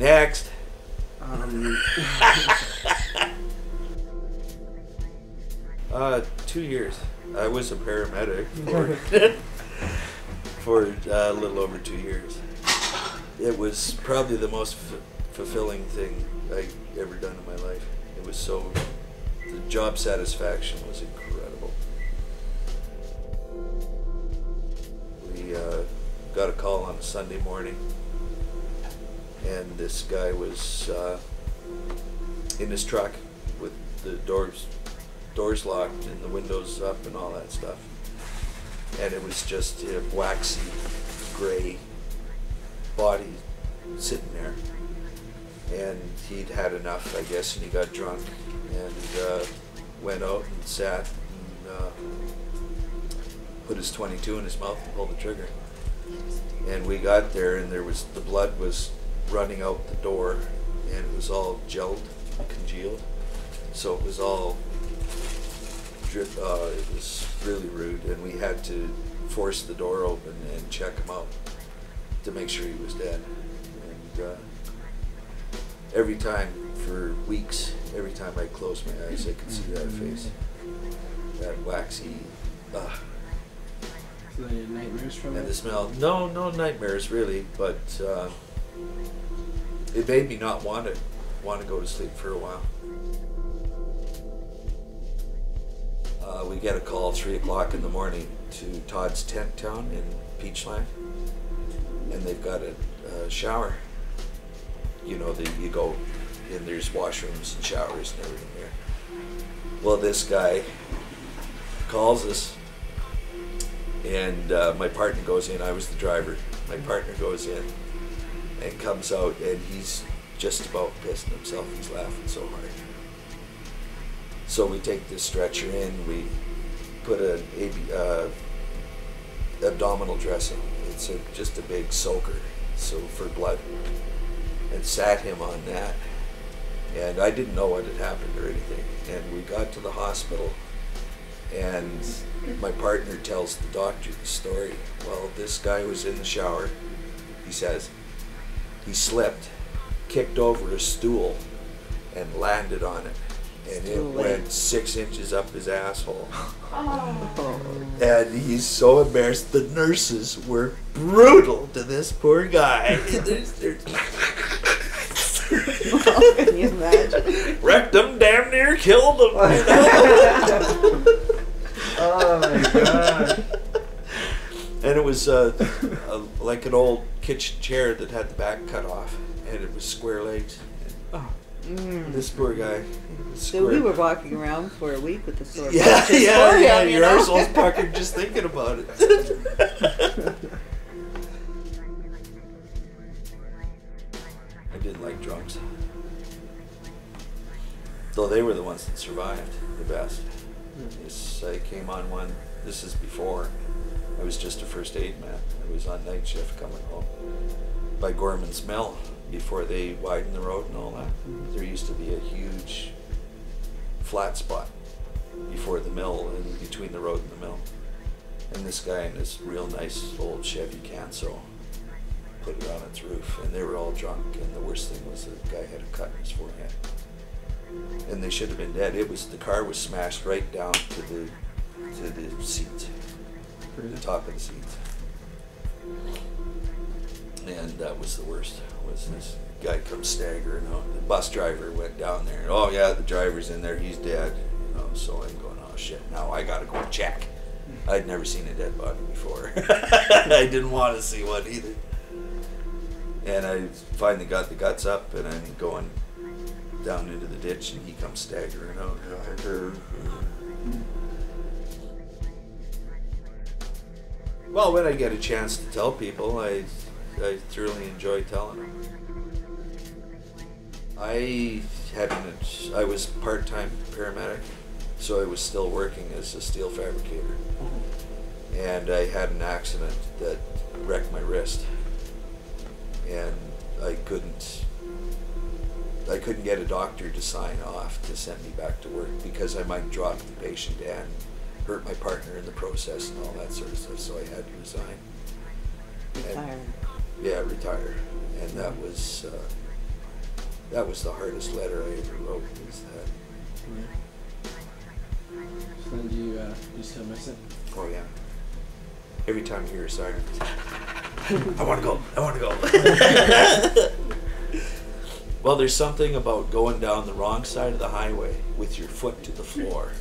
Next. 2 years. I was a paramedic for a little over 2 years. It was probably the most fulfilling thing I ever done in my life. It was so, the job satisfaction was incredible. We got a call on a Sunday morning, and this guy was in his truck with the doors locked and the windows up and all that stuff. And it was just a waxy gray body sitting there. And he'd had enough, I guess, and he got drunk and went out and sat and put his .22 in his mouth and pulled the trigger. And we got there, and the blood was running out the door, and it was all congealed. So it was all it was really rude, and we had to force the door open and check him out to make sure he was dead. And every time, for weeks, every time I closed my eyes, I could see that face, that waxy. So you had nightmares from it? And the smell. No nightmares really, but it made me not want to go to sleep for a while. We get a call 3 o'clock in the morning to Todd's Tent Town in Peachland, and they've got a shower. You know, you go in, there's washrooms and showers and everything there. Well, this guy calls us, and my partner goes in. I was the driver. My partner goes in and comes out, and he's just about pissing himself. He's laughing so hard. So we take this stretcher in, we put an abdominal dressing. It's just a big soaker, so for blood, and sat him on that. And I didn't know what had happened or anything. And we got to the hospital, and my partner tells the doctor the story. Well, this guy was in the shower, he says. He slipped, kicked over a stool, and landed on it. And it went 6 inches up his asshole. Oh. And he's so embarrassed. The nurses were brutal to this poor guy. Can you imagine? Wrecked him, damn near killed him. Oh my God. And it was like an old kitchen chair that had the back cut off, and it was square legs. This poor guy. So we were walking around for a week with the sore Yeah, your arsehole's puckered just thinking about it. I didn't like drunks. Though they were the ones that survived the best. I came on one, this is before, I was just a first aid man. I was on night shift coming home by Gorman's Mill. Before they widened the road and all that, there used to be a huge flat spot before the mill and between the road and the mill. And this guy in this real nice old Chevy Canso put it on its roof, and they were all drunk, and the worst thing was the guy had a cut in his forehead. And they should have been dead. The car was smashed right down to the seat, the top of the seat. And that was the worst. Was this guy comes staggering out. The bus driver went down there, and oh yeah, the driver's in there, he's dead. You know, so I'm going, oh shit, now I gotta go check. I'd never seen a dead body before. I didn't want to see one either. And I finally got the guts up, and I'm going down into the ditch, and he comes staggering out. Well, when I get a chance to tell people, I thoroughly enjoy telling them. I was part-time paramedic, so I was still working as a steel fabricator. And I had an accident that wrecked my wrist, and I couldn't get a doctor to sign off to send me back to work because I might drop the patient and hurt my partner in the process and all that sort of stuff, so I had to resign. Retire. Yeah, retire. And that was that was the hardest letter I ever wrote. Was that? Yeah. So then do you still miss it? Oh yeah. Every time you hear a siren, I want to go. I want to go. Well, there's something about going down the wrong side of the highway with your foot to the floor,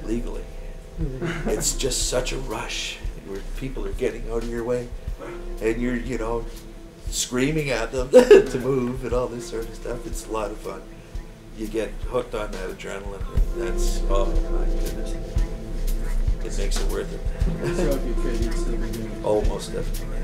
legally. It's just such a rush where people are getting out of your way, and you're, you know, screaming at them to move and all this sort of stuff. It's a lot of fun. You get hooked on that adrenaline, and that's, oh my goodness, it makes it worth it. So if you could, you'd still be doing it. Oh, most definitely.